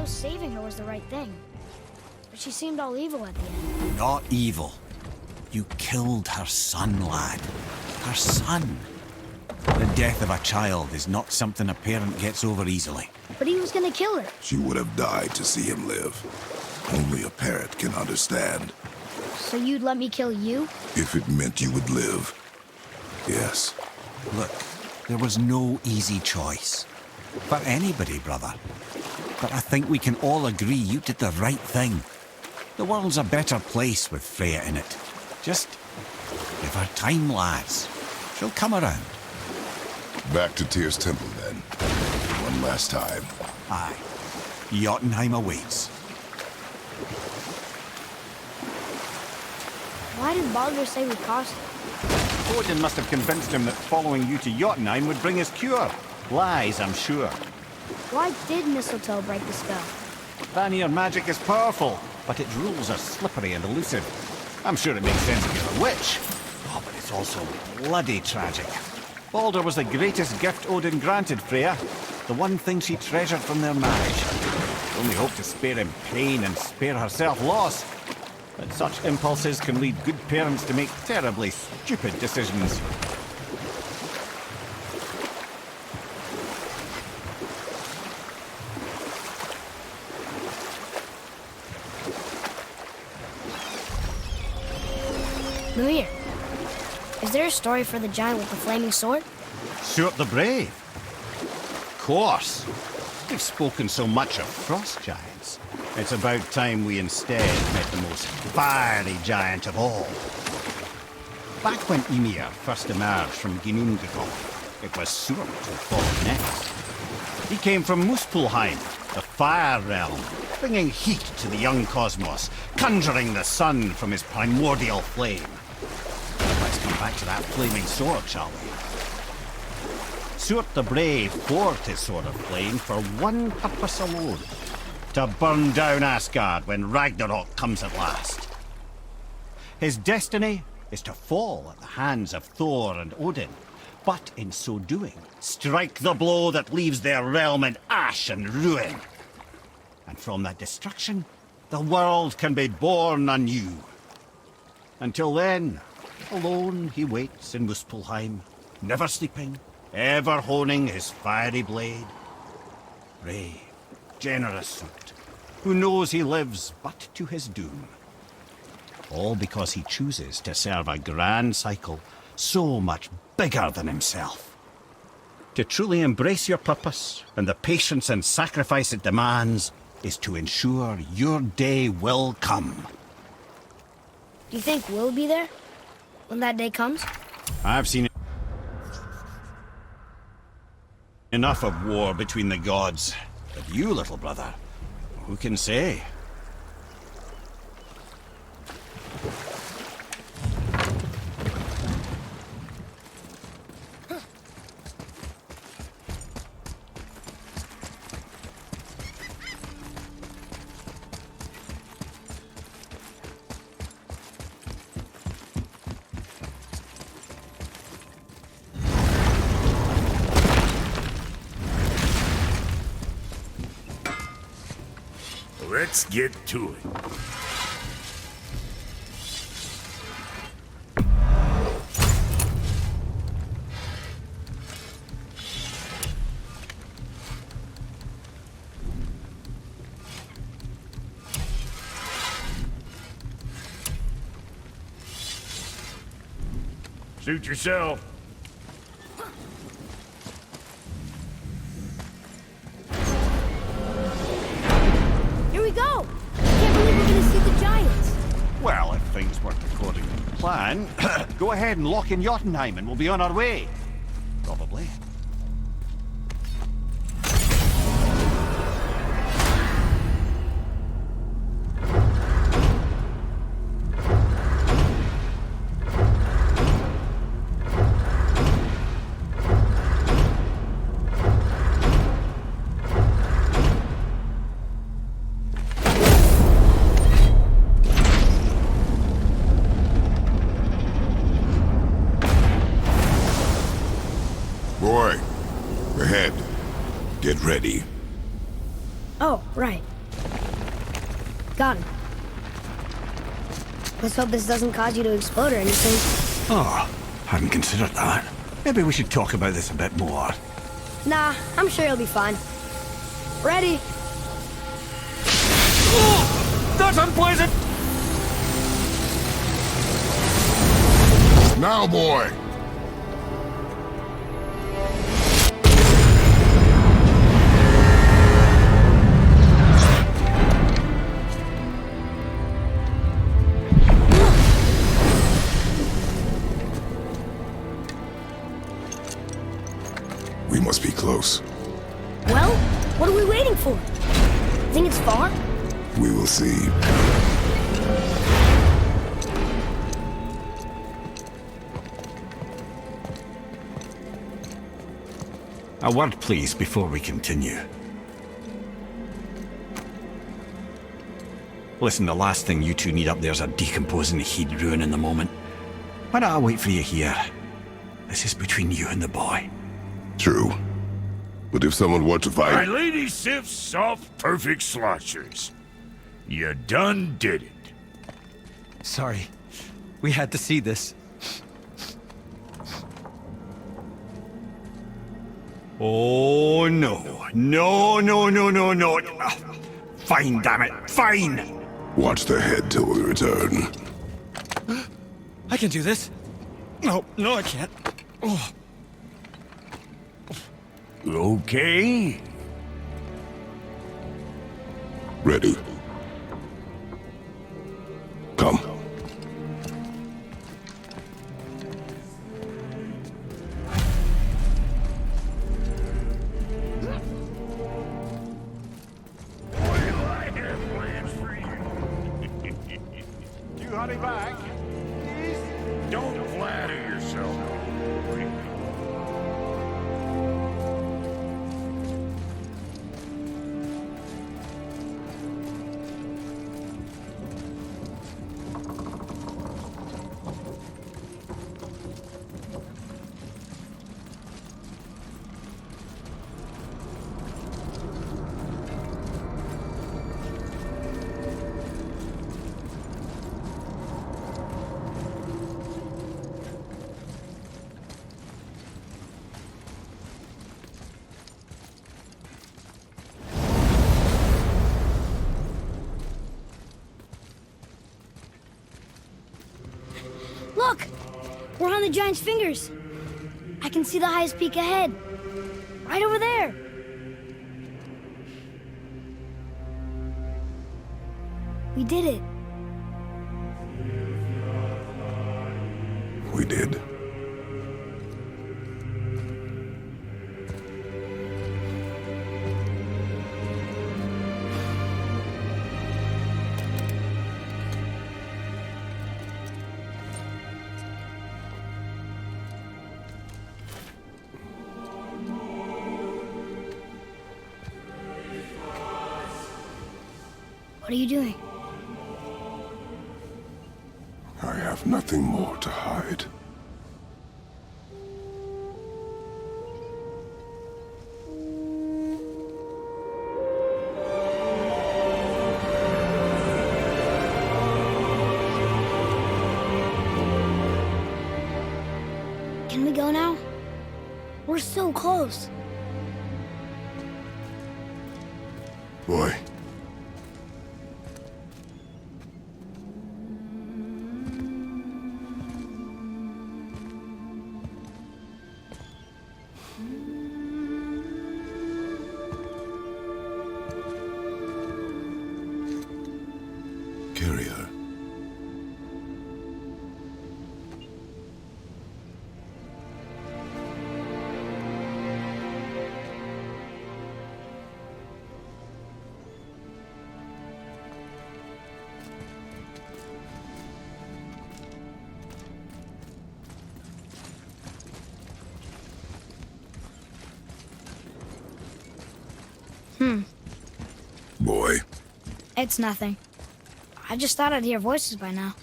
saving her was the right thing. But she seemed all evil at the end. Not evil. You killed her son, lad. Her son. The death of a child is not something a parent gets over easily. But he was gonna kill her. She would have died to see him live. Only a parent can understand. So you'd let me kill you? If it meant you would live. Yes. Look, there was no easy choice. For anybody, brother. But I think we can all agree you did the right thing. The world's a better place with Freya in it. Just give her time, lads. She'll come around. Back to Tyr's temple, then. One last time. Aye. Jotunheim awaits. Why did Baldur say we cost him? Odin must have convinced him that following you to Jotunheim would bring his cure. Lies, I'm sure. Why did mistletoe break the spell? Vanir magic is powerful, but its rules are slippery and elusive. I'm sure it makes sense if you're a witch. Oh, but it's also bloody tragic. Baldur was the greatest gift Odin granted Freya. The one thing she treasured from their marriage. Only hoped to spare him pain and spare herself loss. But such impulses can lead good parents to make terribly stupid decisions. Mimir, is there a story for the giant with the flaming sword? Stuart the Brave. Of course. We've spoken so much of frost giants. It's about time we instead met the most fiery giant of all. Back when Ymir first emerged from Ginnungagap, it was Stuart who fought next. He came from Muspelheim, the fire realm, bringing heat to the young cosmos, conjuring the sun from his primordial flame. Let's come back to that flaming sword, shall we? Stuart the Brave forged his sword of flame for one purpose alone. To burn down Asgard when Ragnarok comes at last. His destiny is to fall at the hands of Thor and Odin, but in so doing, strike the blow that leaves their realm in ash and ruin. And from that destruction, the world can be born anew. Until then, alone he waits in Muspelheim, never sleeping, ever honing his fiery blade. Brave, generous Stuart, who knows he lives but to his doom. All because he chooses to serve a grand cycle so much bigger than himself. To truly embrace your purpose and the patience and sacrifice it demands is to ensure your day will come. Do you think we'll be there when that day comes? I've seen enough of war between the gods. But you, little brother, who can say? Let's get to it. Suit yourself. Here we go! I can't believe we're gonna see the giants. Well, if things work according to plan, go ahead and lock in Jotunheim and we'll be on our way. Probably. Boy, ahead. Get ready. Oh, right. Got him. Let's hope this doesn't cause you to explode or anything. Oh, hadn't considered that. Maybe we should talk about this a bit more. Nah, I'm sure you'll be fine. Ready? Oh, that's unpleasant! Now, boy! We must be close. Well, what are we waiting for? Think it's far? We will see. A word, please, before we continue. Listen, the last thing you two need up there's a decomposing heat ruining the moment. Why don't I wait for you here? This is between you and the boy. True. But if someone were to My fight... lady sips soft, perfect sloshers. You done did it. Sorry. We had to see this. Oh, no. No, no, no, no, no. Fine, damn it. Fine! Watch their head till we return. I can do this. No, no, I can't. Oh. Okay. Ready. Come. I have plans for you. You honey back? Don't flatter yourself. Look! We're on the giant's fingers. I can see the highest peak ahead. Right over there. We did it. We did. What are you doing? I have nothing more to hide. Can we go now? We're so close. Boy. Carry her. Boy. It's nothing. I just thought I'd hear voices by now.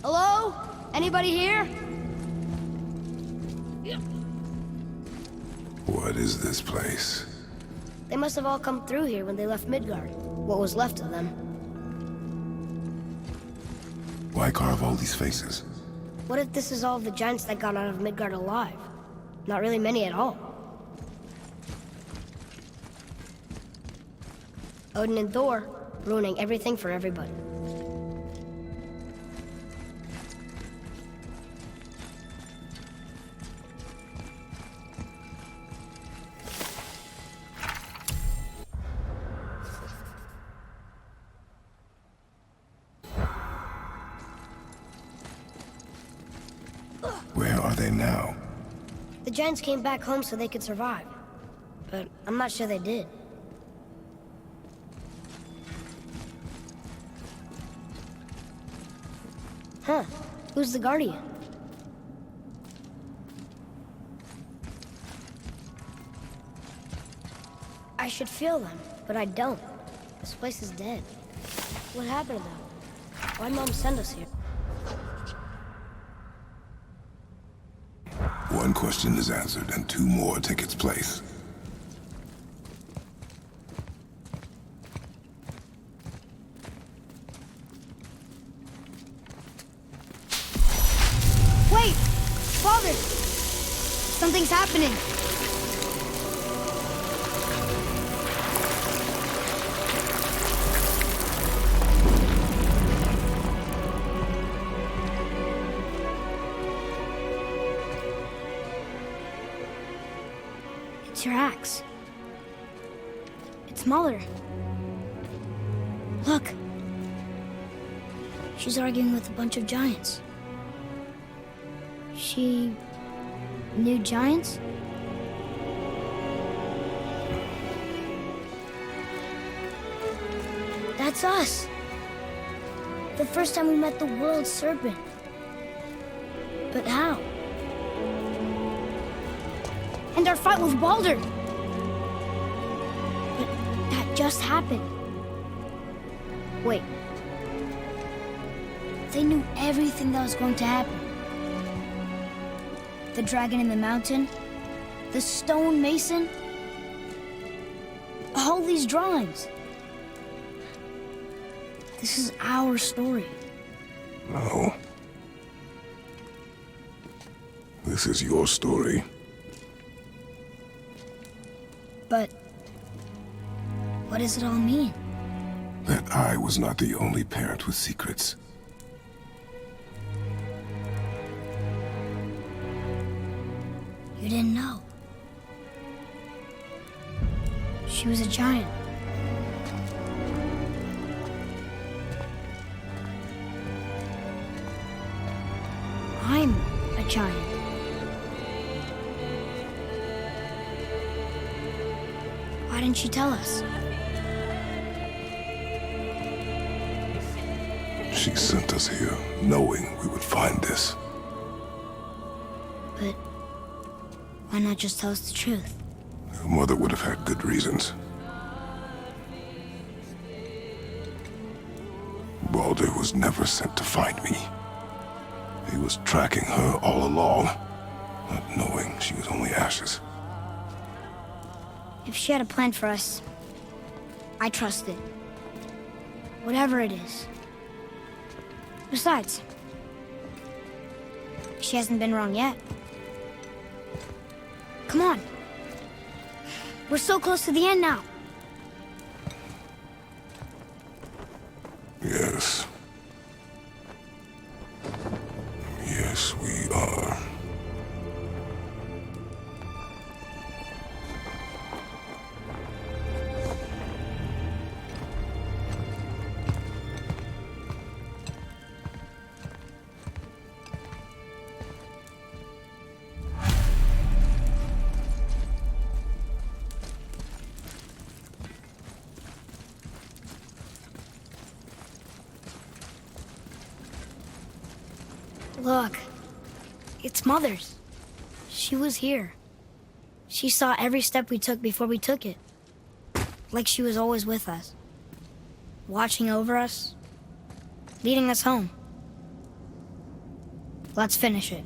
Hello? Anybody here? What is this place? They must have all come through here when they left Midgard. What was left of them. Why carve all these faces? What if this is all of the giants that got out of Midgard alive? Not really many at all. Odin and Thor, ruining everything for everybody. Where are they now? The giants came back home so they could survive. But I'm not sure they did. Huh. Who's the Guardian? I should feel them, but I don't. This place is dead. What happened to them? Why'd Mom send us here? One question is answered, and two more take its place. Wait! Father! Something's happening! It's your axe. It's Mother. Look. She's arguing with a bunch of giants. She knew giants? That's us. The first time we met the world serpent. But how? And our fight with Baldur. But that just happened. Wait. They knew everything that was going to happen. The dragon in the mountain, the stone mason, all these drawings. This is our story. No. This is your story. But what does it all mean? That I was not the only parent with secrets. You didn't know. She was a giant. I'm a giant. Why didn't she tell us? She sent us here, knowing we would find this. But why not just tell us the truth? Your mother would have had good reasons. Baldur was never sent to find me. He was tracking her all along, not knowing she was only ashes. If she had a plan for us, I trust it. Whatever it is. Besides, she hasn't been wrong yet. Come on. We're so close to the end now. Yes. Yes, we are. Look, it's Mother's. She was here. She saw every step we took before we took it. Like she was always with us. Watching over us. Leading us home. Let's finish it.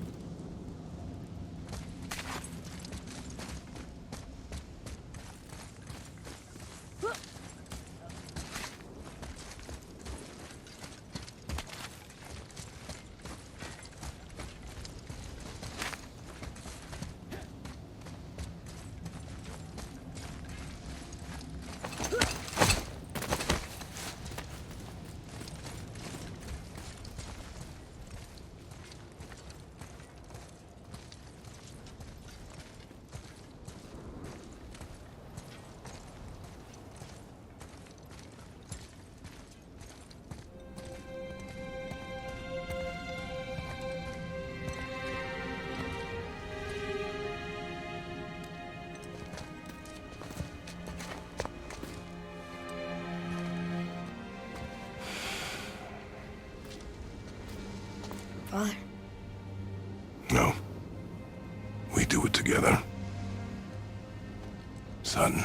Father? No. We do it together. Son.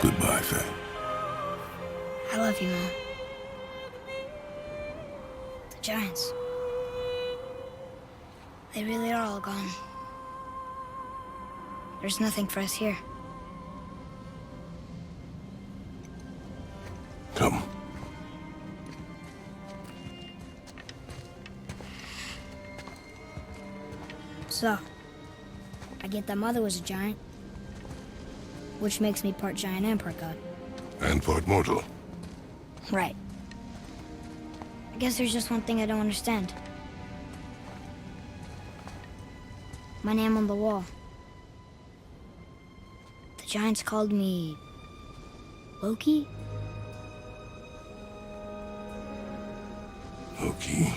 Goodbye, Faye. I love you, Mom. The giants. They really are all gone. There's nothing for us here. Come. So, I get that Mother was a giant, which makes me part giant and part god. And part mortal. Right. I guess there's just one thing I don't understand. My name on the wall. The giants called me... Loki? Loki.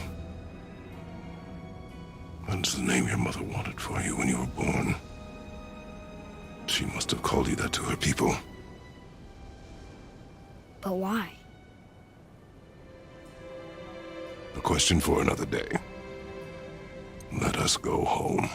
That's the name your mother wanted for you when you were born. She must have called you that to her people. But why? A question for another day. Let us go home.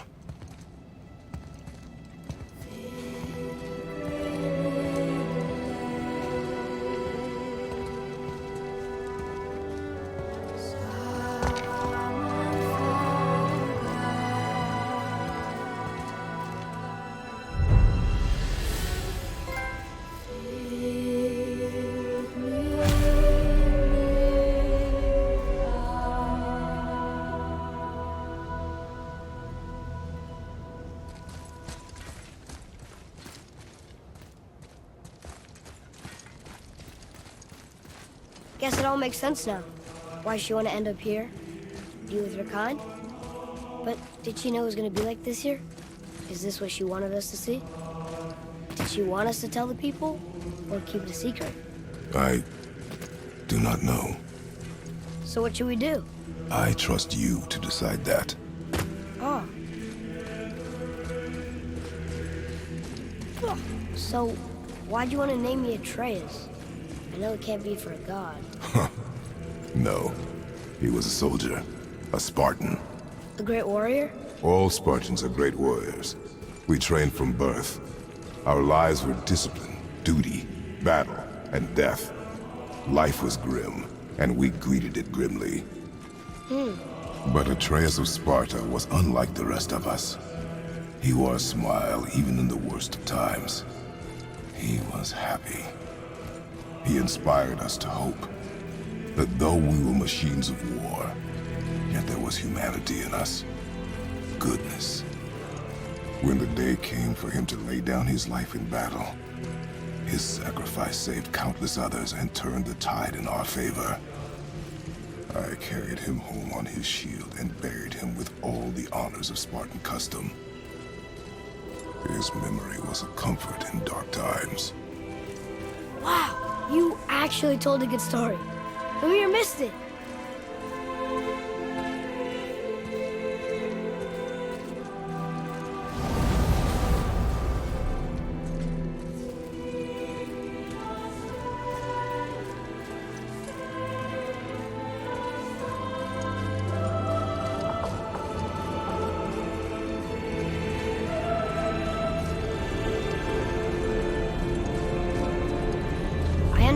Guess it all makes sense now. Why she want to end up here, be with her kind. But did she know it was going to be like this here? Is this what she wanted us to see? Did she want us to tell the people, or keep it a secret? I do not know. So what should we do? I trust you to decide that. Oh. So, why'd you want to name me Atreus? I know it can't be for a god. No. He was a soldier. A Spartan. A great warrior? All Spartans are great warriors. We trained from birth. Our lives were discipline, duty, battle, and death. Life was grim, and we greeted it grimly. But Atreus of Sparta was unlike the rest of us. He wore a smile even in the worst of times. He was happy. He inspired us to hope that though we were machines of war, yet there was humanity in us. Goodness. When the day came for him to lay down his life in battle, his sacrifice saved countless others and turned the tide in our favor. I carried him home on his shield and buried him with all the honors of Spartan custom. His memory was a comfort in dark times. Wow, you actually told a good story. And we missed it.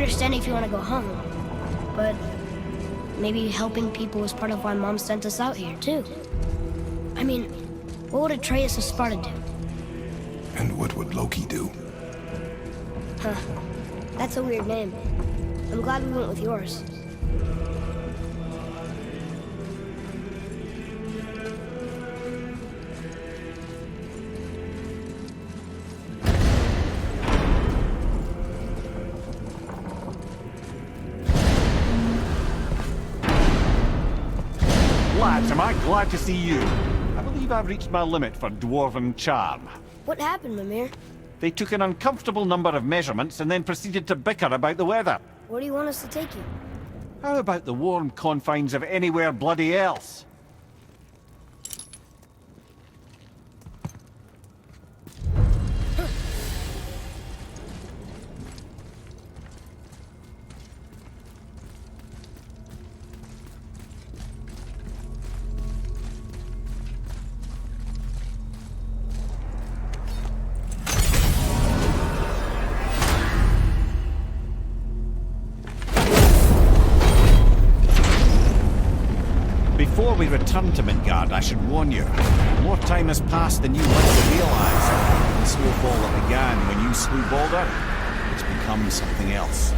understand if you want to go home, but maybe helping people was part of why Mom sent us out here, too. I mean, what would Atreus of Sparta do? And what would Loki do? Huh. That's a weird name. I'm glad we went with yours. Lads, am I glad to see you? I believe I've reached my limit for dwarven charm. What happened, Mimir? They took an uncomfortable number of measurements and then proceeded to bicker about the weather. Where do you want us to take you? How about the warm confines of anywhere bloody else? Before we return to Midgard, I should warn you. More time has passed than you might realize. The snowfall that began when you slew Baldur, it's become something else.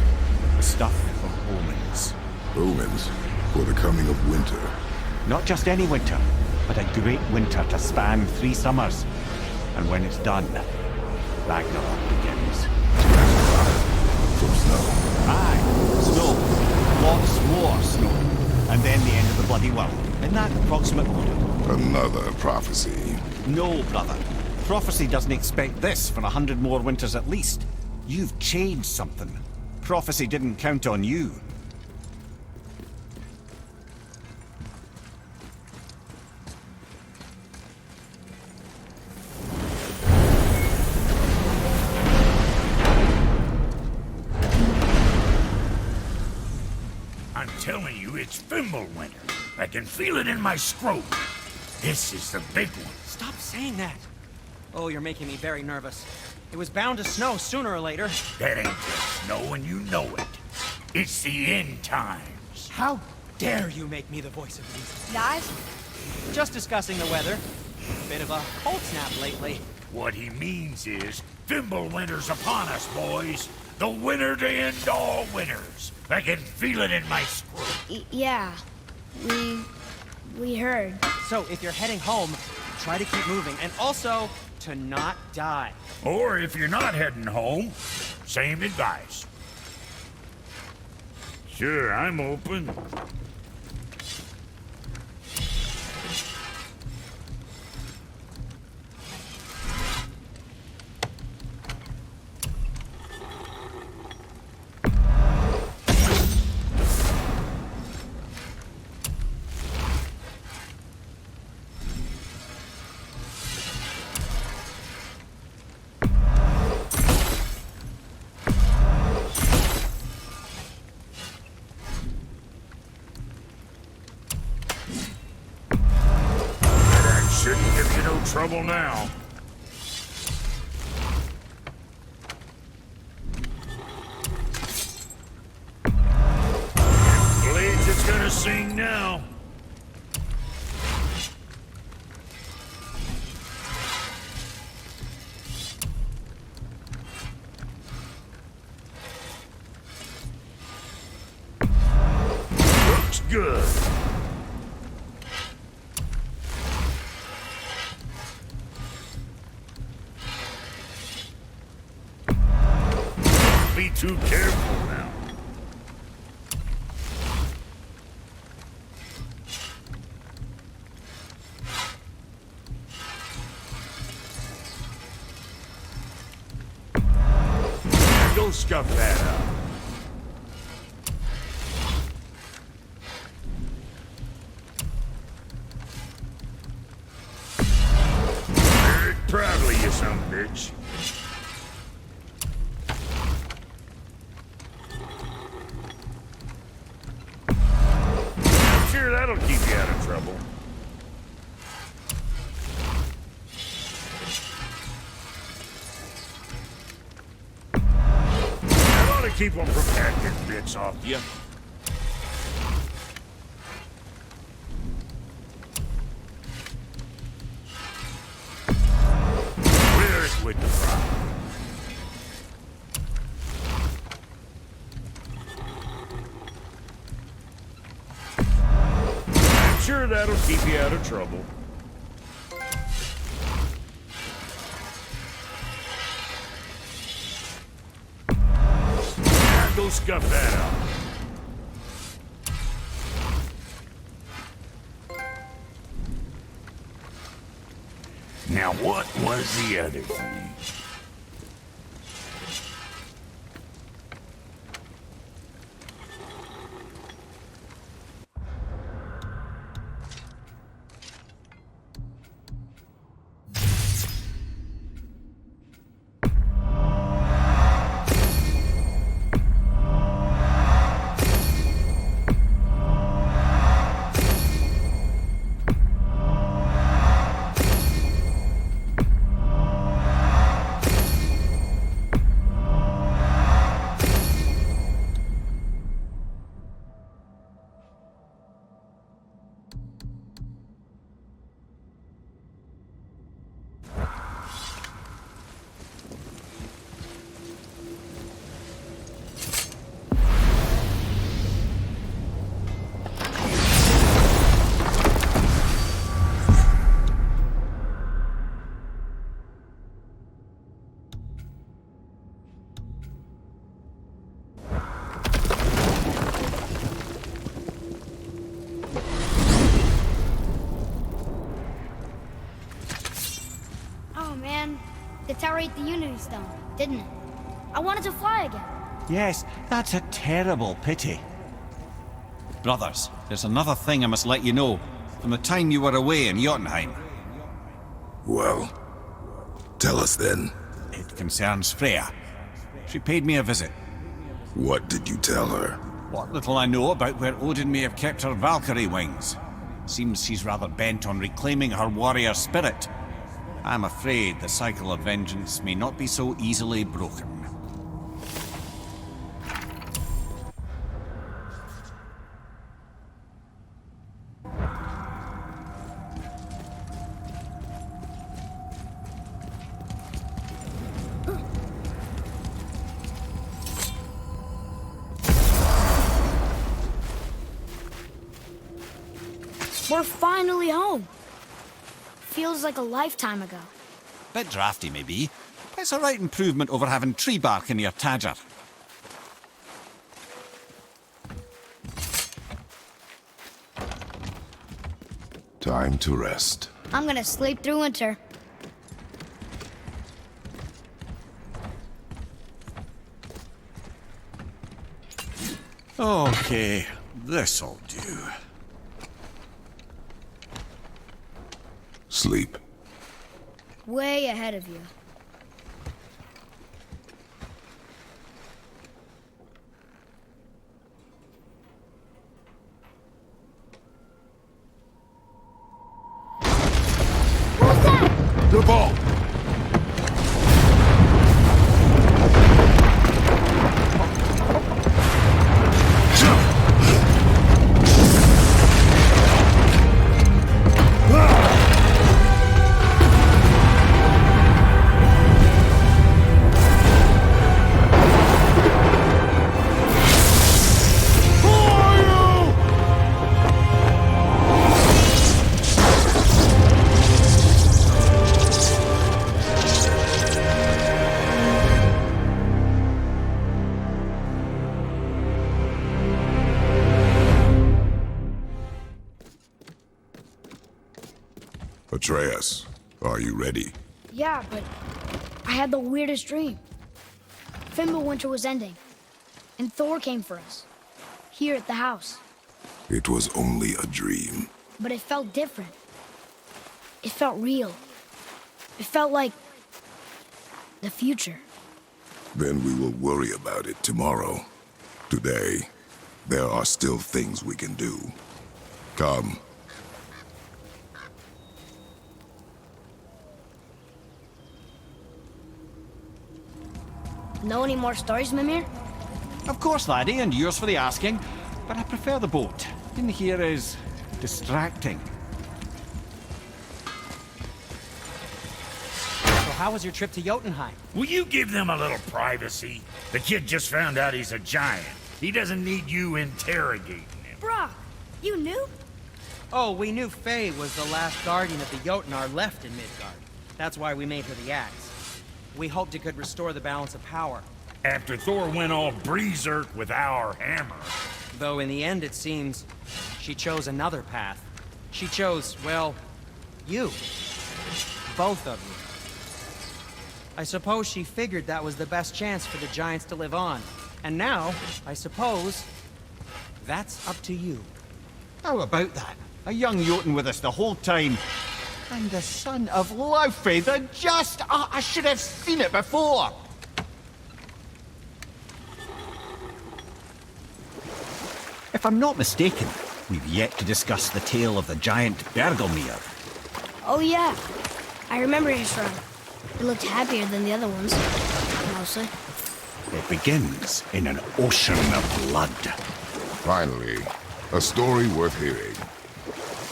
The stuff of omens. Omens for the coming of winter. Not just any winter, but a great winter to span 3 summers. And when it's done, Ragnarok begins. From snow. Aye, snow. Lots more snow. And then the end of the bloody world. In that approximate order. Another prophecy. No, brother. Prophecy doesn't expect this for 100 more winters at least. You've changed something. Prophecy didn't count on you. I'm telling you, it's Fimble winter. I can feel it in my scrotum. This is the big one. Stop saying that. Oh, you're making me very nervous. It was bound to snow sooner or later. That ain't just snow and you know it. It's the end times. How dare you make me the voice of reason? Guys? Just discussing the weather. Bit of a cold snap lately. What he means is, Fimble winter's upon us, boys. The winter to end all winters. I can feel it in my scrotum. Yeah. We heard. So, if you're heading home, try to keep moving. And also, to not die. Or if you're not heading home, same advice. Sure, I'm open. Shouldn't give you no trouble now. Blades is gonna sing now. Looks good. Be too careful now. Now go scuff that up. Very proudly, you son of a bitch. Sure, that'll keep you out of trouble. That ought to keep them from hacking bits off you. Clear it with the fry. I'm sure that'll keep you out of trouble. Go scuff that up. Now what was the other thing? The tower ate the Unity Stone, didn't it? I wanted to fly again. Yes, that's a terrible pity. Brothers, there's another thing I must let you know. From the time you were away in Jotunheim. Well, tell us then. It concerns Freya. She paid me a visit. What did you tell her? What little I know about where Odin may have kept her Valkyrie wings. Seems she's rather bent on reclaiming her warrior spirit. I'm afraid the cycle of vengeance may not be so easily broken. We're finally home. Feels like a lifetime ago. Bit drafty, maybe. It's a right improvement over having tree bark in your Tadger. Time to rest. I'm gonna sleep through winter. Okay, this'll do. Sleep. Way ahead of you. What was that? The ball! Atreus, are you ready? Yeah, but I had the weirdest dream. Fimbulwinter was ending, and Thor came for us, here at the house. It was only a dream. But it felt different. It felt real. It felt like the future. Then we will worry about it tomorrow. Today, there are still things we can do. Come. Know any more stories, Mimir? Of course, laddie, and yours for the asking. But I prefer the boat. In here is distracting. So how was your trip to Jotunheim? Will you give them a little privacy? The kid just found out he's a giant. He doesn't need you interrogating him. Brock, you knew? Oh, we knew Faye was the last guardian of the Jotnar left in Midgard. That's why we made her the axe. We hoped it could restore the balance of power. After Thor went all berserk with our hammer. Though in the end, it seems, she chose another path. She chose, well, you. Both of you. I suppose she figured that was the best chance for the giants to live on. And now, I suppose, that's up to you. How about that? A young Jotun with us the whole time. And the son of Laufey, the just... Oh, I should have seen it before! If I'm not mistaken, we've yet to discuss the tale of the giant Bergelmir. Oh yeah, I remember his shrine. It looked happier than the other ones, mostly. It begins in an ocean of blood. Finally, a story worth hearing.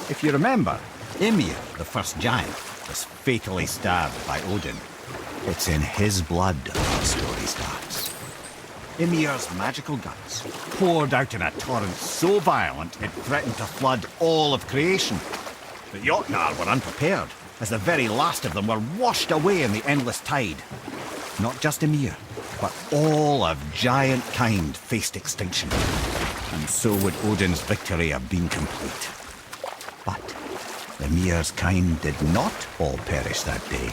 If you remember, Ymir, the first giant, was fatally stabbed by Odin. It's in his blood our story starts. Ymir's magical guts poured out in a torrent so violent it threatened to flood all of creation. The Jotnar were unprepared, as the very last of them were washed away in the endless tide. Not just Ymir, but all of giant kind faced extinction. And so would Odin's victory have been complete. But Ymir's kind did not all perish that day.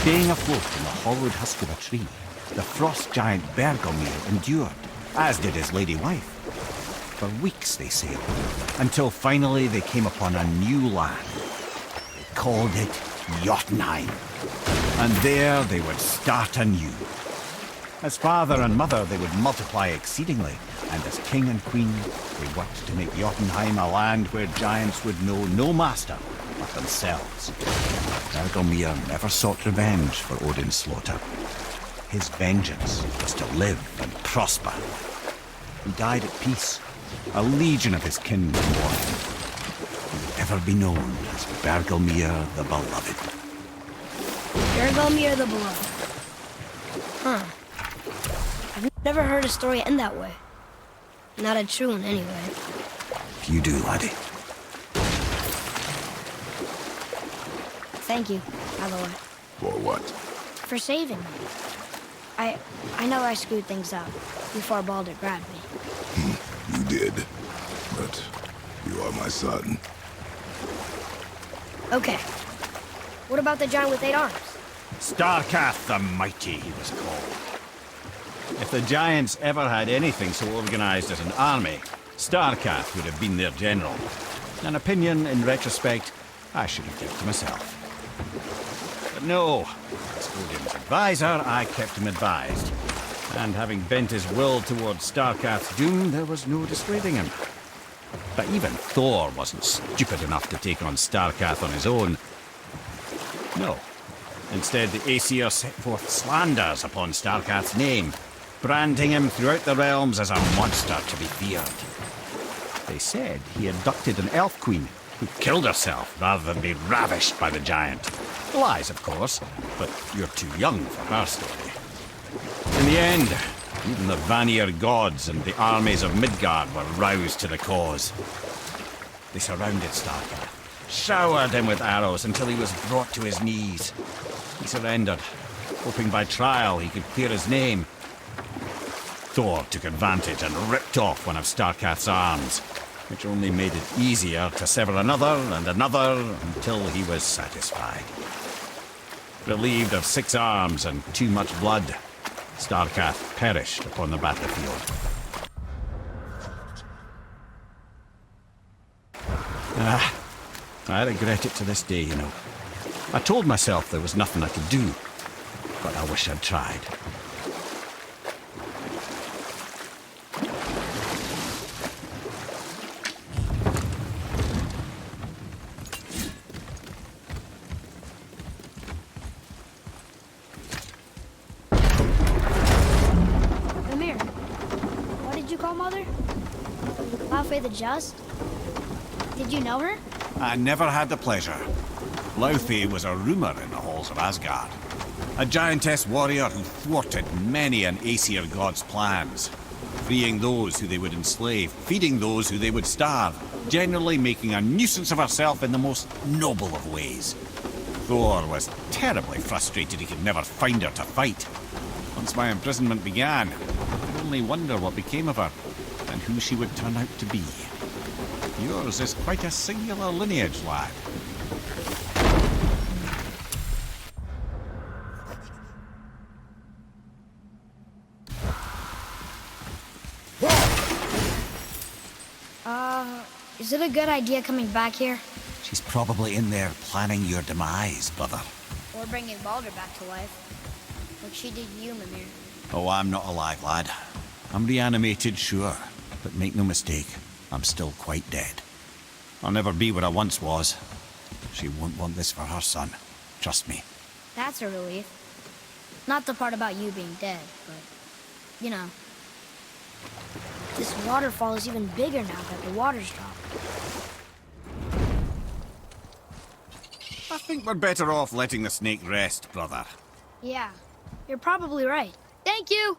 Staying afloat in the hollowed husk of a tree, the frost giant Bergelmir endured, as did his lady wife. For weeks they sailed, until finally they came upon a new land. They called it Jotunheim. And there they would start anew. As father and mother they would multiply exceedingly, and as king and queen they worked to make Jotunheim a land where giants would know no master but themselves. Bergelmir never sought revenge for Odin's slaughter. His vengeance was to live and prosper. He died at peace. A legion of his kin would mourn him. He would ever be known as Bergelmir the Beloved. Bergelmir the Beloved. Huh. I've never heard a story end that way. Not a true one, anyway. You do, laddie. Thank you, by the way. For what? For saving me. I know I screwed things up before Baldur grabbed me. You did. But you are my son. Okay. What about the giant with 8 arms? Starkath the Mighty, he was called. If the giants ever had anything so organized as an army, Starkath would have been their general. An opinion, in retrospect, I should have kept to myself. But no, as Odin's advisor, I kept him advised. And having bent his will towards Starkath's doom, there was no dissuading him. But even Thor wasn't stupid enough to take on Starkath on his own. No. Instead, the Aesir set forth slanders upon Starkath's name, branding him throughout the realms as a monster to be feared. They said he abducted an elf queen who killed herself rather than be ravished by the giant. Lies, of course, but you're too young for her story. In the end, even the Vanir gods and the armies of Midgard were roused to the cause. They surrounded Starkath, showered him with arrows until he was brought to his knees. He surrendered, hoping by trial he could clear his name. Thor took advantage and ripped off one of Starkath's arms, which only made it easier to sever another and another until he was satisfied. Relieved of 6 arms and too much blood, Starkath perished upon the battlefield. I regret it to this day, you know. I told myself there was nothing I could do, but I wish I'd tried. Laufey the Just? Did you know her? I never had the pleasure. Laufey was a rumour in the halls of Asgard. A giantess warrior who thwarted many an Aesir god's plans. Freeing those who they would enslave, feeding those who they would starve, generally making a nuisance of herself in the most noble of ways. Thor was terribly frustrated he could never find her to fight. Once my imprisonment began, I could only wonder what became of her, and who she would turn out to be. Yours is quite a singular lineage, lad. Is it a good idea coming back here? She's probably in there planning your demise, brother. Or bringing Baldur back to life? Like she did you, Mimir. Oh, I'm not alive, lad. I'm reanimated, sure. But make no mistake, I'm still quite dead. I'll never be what I once was. She won't want this for her son. Trust me. That's a relief. Not the part about you being dead, but, you know. This waterfall is even bigger now that the water's dropped. I think we're better off letting the snake rest, brother. Yeah, you're probably right. Thank you!